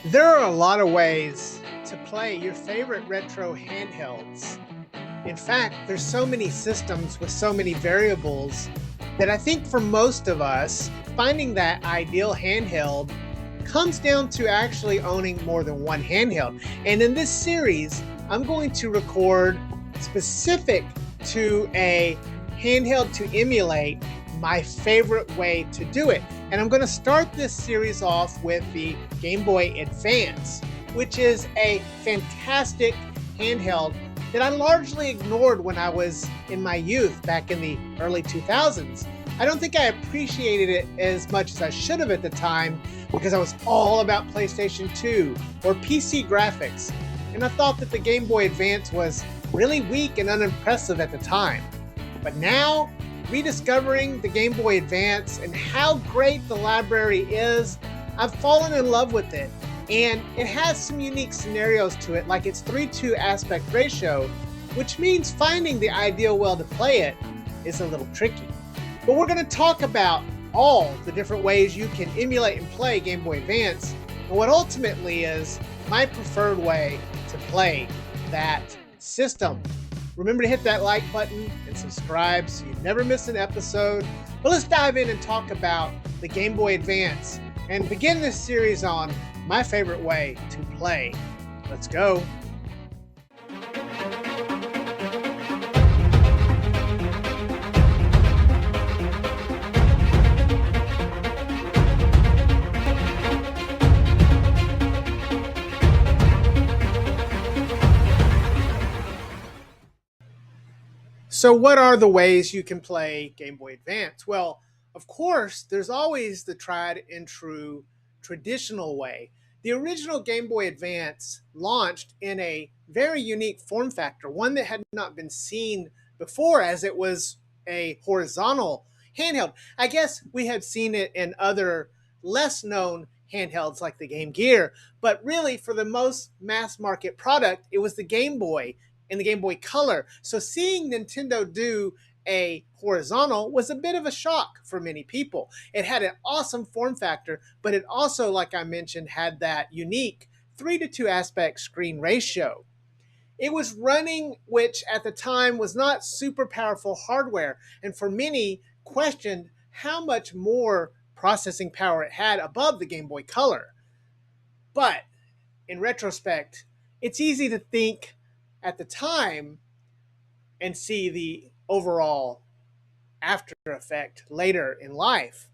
There are a lot of ways to play your favorite retro handhelds. In fact, there's so many systems with so many variables that I think for most of us, finding that ideal handheld comes down to actually owning more than one handheld. And in this series, I'm going to record specific to a handheld to emulate my favorite way to do it. And I'm going to start this series off with the Game Boy Advance, which is a fantastic handheld that I largely ignored when I was in my youth back in the early 2000s. I don't think I appreciated it as much as I should have at the time because I was all about PlayStation 2 or PC graphics, and I thought that the Game Boy Advance was really weak and unimpressive at the time. But now, rediscovering the Game Boy Advance and how great the library is, I've fallen in love with it. And it has some unique scenarios to it, like its 3:2 aspect ratio, which means finding the ideal way to play it is a little tricky. But we're going to talk about all the different ways you can emulate and play Game Boy Advance, and what ultimately is my preferred way to play that system. Remember to hit that like button and subscribe so you never miss an episode. But let's dive in and talk about the Game Boy Advance and begin this series on my favorite way to play. Let's go. So what are the ways you can play Game Boy Advance? Well, of course, there's always the tried and true traditional way. The original Game Boy Advance launched in a very unique form factor, one that had not been seen before, as it was a horizontal handheld. I guess we had seen it in other less known handhelds like the Game Gear, but really for the most mass market product, it was the Game Boy and the Game Boy Color. So seeing Nintendo do a horizontal was a bit of a shock for many people. It had an awesome form factor, but it also, like I mentioned, had that unique 3:2 aspect screen ratio. It was running, which at the time was not super powerful hardware, and for many questioned how much more processing power it had above the Game Boy Color. But in retrospect, it's easy to think at the time and see the overall after effect later in life.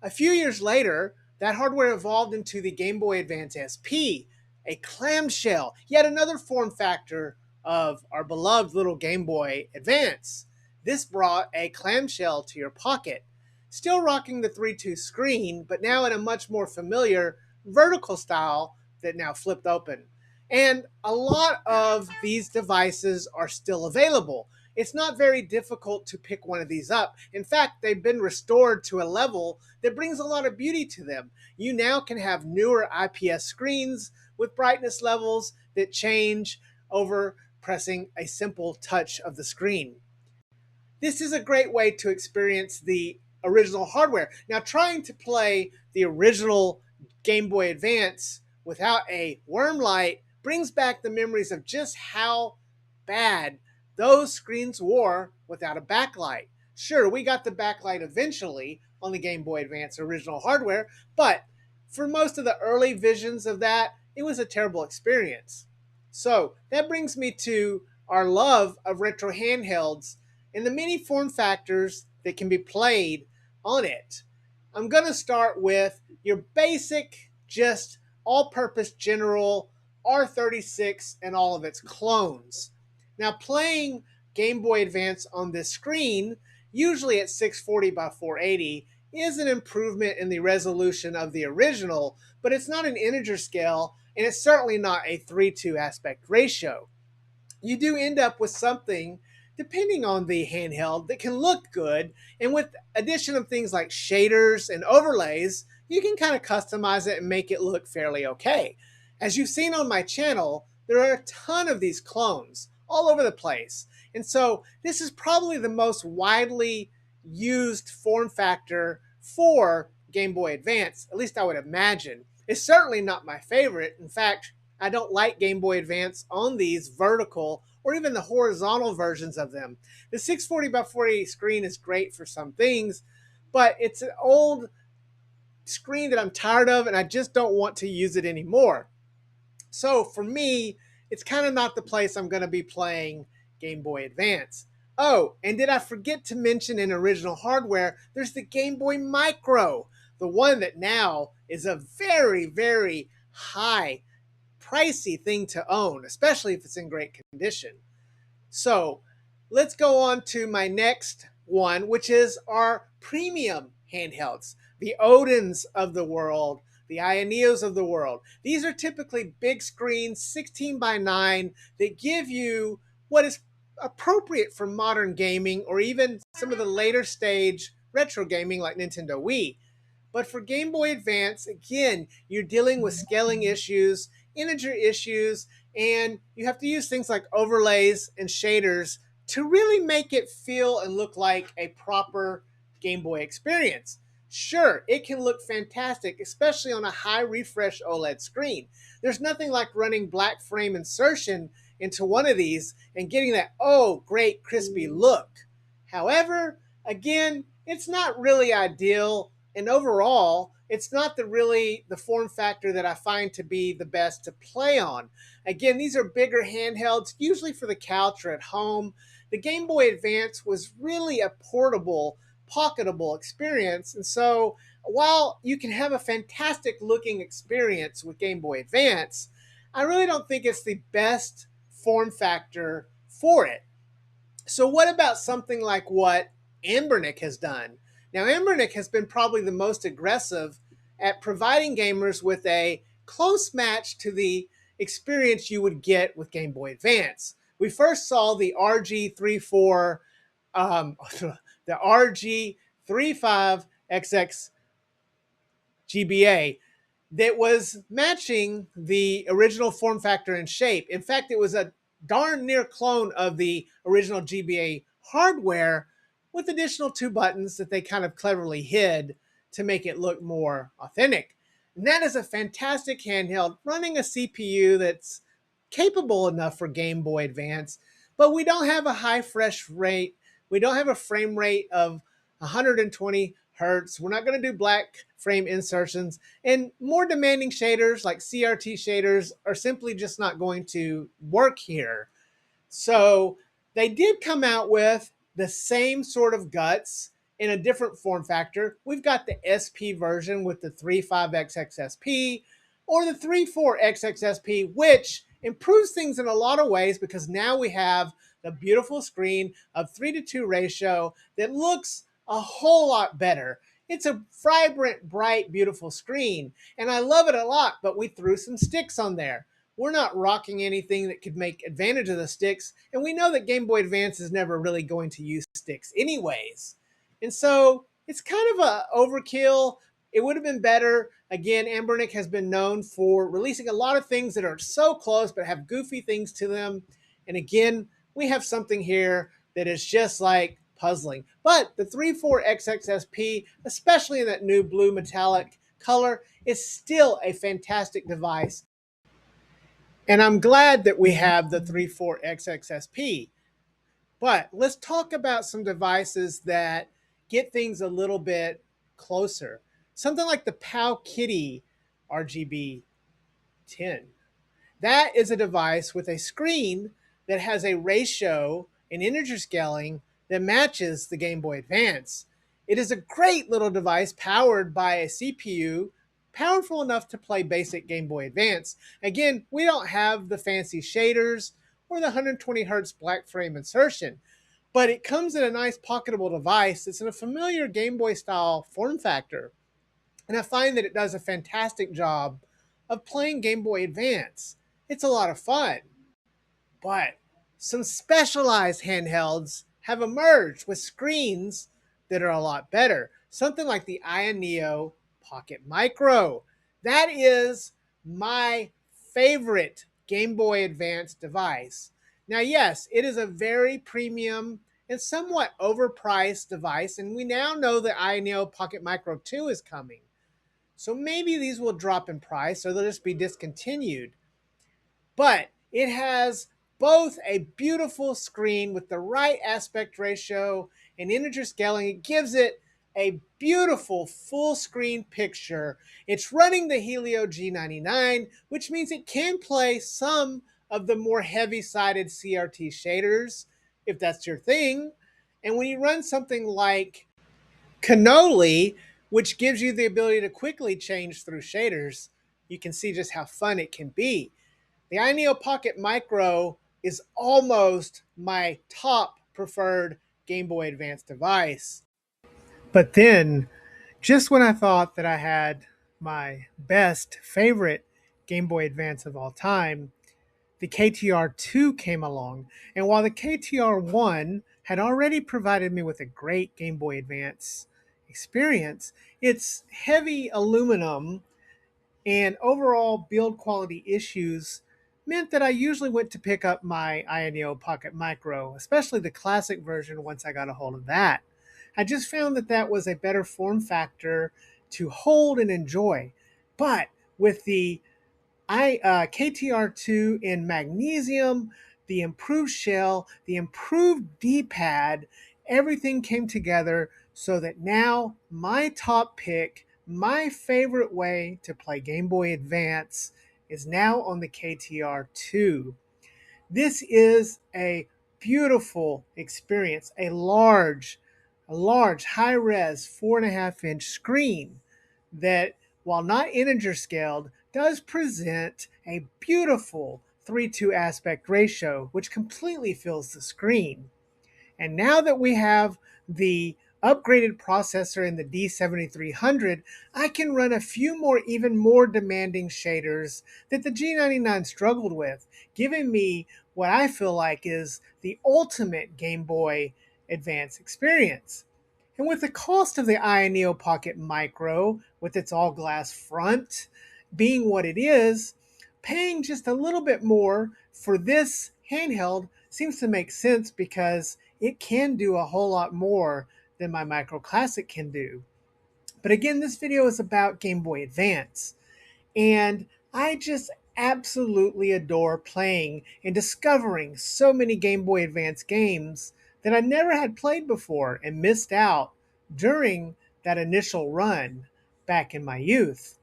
A few years later, that hardware evolved into the Game Boy Advance SP, a clamshell, yet another form factor of our beloved little Game Boy Advance. This brought a clamshell to your pocket, still rocking the 3:2 screen, but now in a much more familiar vertical style that now flipped open. And a lot of these devices are still available. It's not very difficult to pick one of these up. In fact, they've been restored to a level that brings a lot of beauty to them. You now can have newer IPS screens with brightness levels that change over pressing a simple touch of the screen. This is a great way to experience the original hardware. Now, trying to play the original Game Boy Advance without a worm light brings back the memories of just how bad those screens were without a backlight. Sure, we got the backlight eventually on the Game Boy Advance original hardware, but for most of the early visions of that, it was a terrible experience. So that brings me to our love of retro handhelds and the many form factors that can be played on it. I'm going to start with your basic, just all-purpose general R36 and all of its clones. Now, playing Game Boy Advance on this screen, usually at 640 by 480, is an improvement in the resolution of the original, but it's not an integer scale, and it's certainly not a 3:2 aspect ratio. You do end up with something, depending on the handheld, that can look good, and with addition of things like shaders and overlays, you can kind of customize it and make it look fairly okay. As you've seen on my channel, there are a ton of these clones all over the place. And so this is probably the most widely used form factor for Game Boy Advance, at least I would imagine. It's certainly not my favorite. In fact, I don't like Game Boy Advance on these vertical or even the horizontal versions of them. The 640 by 480 screen is great for some things, but it's an old screen that I'm tired of and I just don't want to use it anymore. So for me, it's kind of not the place I'm going to be playing Game Boy Advance. Oh, and did I forget to mention in original hardware, there's the Game Boy Micro, the one that now is a very, very high, pricey thing to own, especially if it's in great condition. So let's go on to my next one, which is our premium handhelds, the Odins of the world, the Ayaneos of the world. These are typically big screens, 16 by 9, that give you what is appropriate for modern gaming or even some of the later stage retro gaming like Nintendo Wii. But for Game Boy Advance, again, you're dealing with scaling issues, integer issues, and you have to use things like overlays and shaders to really make it feel and look like a proper Game Boy experience. Sure, it can look fantastic, especially on a high refresh OLED screen. There's nothing like running black frame insertion into one of these and getting that, oh, great crispy look. However, again, it's not really ideal, and overall, it's not really the form factor that I find to be the best to play on. Again, these are bigger handhelds, usually for the couch or at home. The Game Boy Advance was really a portable, pocketable experience, and so while you can have a fantastic looking experience with Game Boy Advance, I really don't think it's the best form factor for it. So what about something like what Anbernic has done? Now, Anbernic has been probably the most aggressive at providing gamers with a close match to the experience you would get with Game Boy Advance. We first saw the RG34, the RG35XX GBA that was matching the original form factor and shape. In fact, it was a darn near clone of the original GBA hardware with additional 2 buttons that they kind of cleverly hid to make it look more authentic. And that is a fantastic handheld running a CPU that's capable enough for Game Boy Advance, but we don't have a high refresh rate. We don't have a frame rate of 120 hertz. We're not going to do black frame insertions, and more demanding shaders like CRT shaders are simply just not going to work here. So they did come out with the same sort of guts in a different form factor. We've got the SP version with the 35XXSP or the 34XXSP, which improves things in a lot of ways because now we have the beautiful screen of 3:2 ratio that looks a whole lot better. It's a vibrant, bright, beautiful screen, and I love it a lot, but we threw some sticks on there. We're not rocking anything that could make advantage of the sticks, and we know that Game Boy Advance is never really going to use sticks anyways. And so it's kind of a overkill. It would have been better. Again, Anbernic has been known for releasing a lot of things that are so close but have goofy things to them. And again, we have something here that is just like puzzling. But the 34XXSP, especially in that new blue metallic color, is still a fantastic device. And I'm glad that we have the 34XXSP. But let's talk about some devices that get things a little bit closer. Something like the Powkiddy RGB 10. That is a device with a screen that has a ratio and integer scaling that matches the Game Boy Advance. It is a great little device powered by a CPU powerful enough to play basic Game Boy Advance. Again, we don't have the fancy shaders or the 120 hertz black frame insertion, but it comes in a nice pocketable device that's in a familiar Game Boy style form factor. And I find that it does a fantastic job of playing Game Boy Advance. It's a lot of fun. But some specialized handhelds have emerged with screens that are a lot better. Something like the Ayaneo Pocket Micro. That is my favorite Game Boy Advance device. Now, yes, it is a very premium and somewhat overpriced device, and we now know that Ayaneo Pocket Micro 2 is coming. So maybe these will drop in price or they'll just be discontinued. But it has both a beautiful screen with the right aspect ratio and integer scaling. It gives it a beautiful full screen picture. It's running the Helio G99, which means it can play some of the more heavy-sided CRT shaders, if that's your thing. And when you run something like Cannoli, which gives you the ability to quickly change through shaders, you can see just how fun it can be. The Ayaneo Pocket Micro is almost my top preferred Game Boy Advance device. But then, just when I thought that I had my best favorite Game Boy Advance of all time, the KTR2 came along. And while the KTR1 had already provided me with a great Game Boy Advance experience, its heavy aluminum and overall build quality issues meant that I usually went to pick up my Ayaneo Pocket Micro, especially the classic version once I got a hold of that. I just found that that was a better form factor to hold and enjoy. But with the KTR2 in magnesium, the improved shell, the improved D-pad, everything came together so that now my top pick, my favorite way to play Game Boy Advance is now on the KTR2. This is a beautiful experience, a large high-res 4.5-inch screen that, while not integer scaled, does present a beautiful 3:2 aspect ratio, which completely fills the screen. And now that we have the upgraded processor in the D7300, I can run a few more, even more demanding shaders that the G99 struggled with, giving me what I feel like is the ultimate Game Boy Advance experience. And with the cost of the Ayaneo Pocket Micro, with its all-glass front, being what it is, paying just a little bit more for this handheld seems to make sense because it can do a whole lot more than my Micro Classic can do. But again, this video is about Game Boy Advance, and I just absolutely adore playing and discovering so many Game Boy Advance games that I never had played before and missed out during that initial run back in my youth.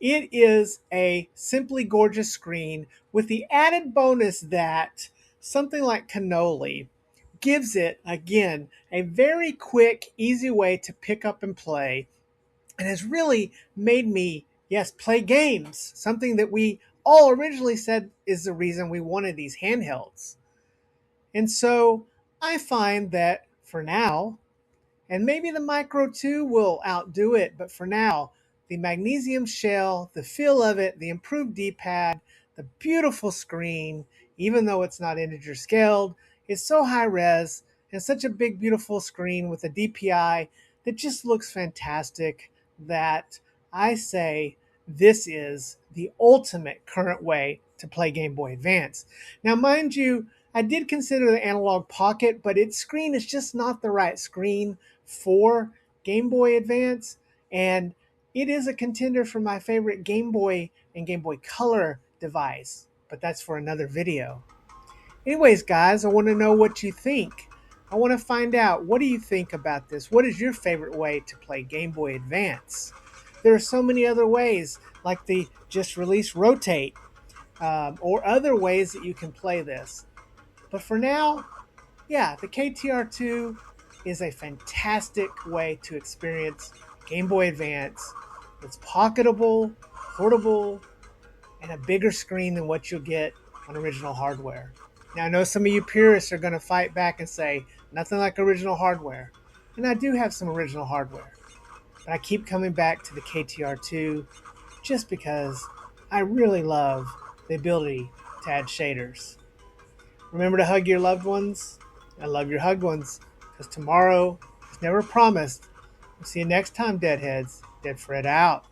It is a simply gorgeous screen with the added bonus that something like Cannoli gives it, again, a very quick, easy way to pick up and play, and has really made me, yes, play games, something that we all originally said is the reason we wanted these handhelds. And so I find that for now, and maybe the Micro 2 will outdo it, but for now, the magnesium shell, the feel of it, the improved D-pad, the beautiful screen, even though it's not integer scaled, is so high res and such a big, beautiful screen with a DPI that just looks fantastic that I say this is the ultimate current way to play Game Boy Advance. Now, mind you, I did consider the Analog Pocket, but its screen is just not the right screen for Game Boy Advance, and it is a contender for my favorite Game Boy and Game Boy Color device, but that's for another video. Anyways, guys, I want to know what you think. I want to find out, what do you think about this? What is your favorite way to play Game Boy Advance? There are so many other ways, like the just released Rotate, or other ways that you can play this. But for now, yeah, the KTR2 is a fantastic way to experience Game Boy Advance. It's pocketable, portable, and a bigger screen than what you'll get on original hardware. Now, I know some of you purists are going to fight back and say, nothing like original hardware. And I do have some original hardware. But I keep coming back to the KTR2 just because I really love the ability to add shaders. Remember to hug your loved ones and love your hugged ones, because tomorrow is never promised. We'll see you next time, Deadheads. Dead Fred out.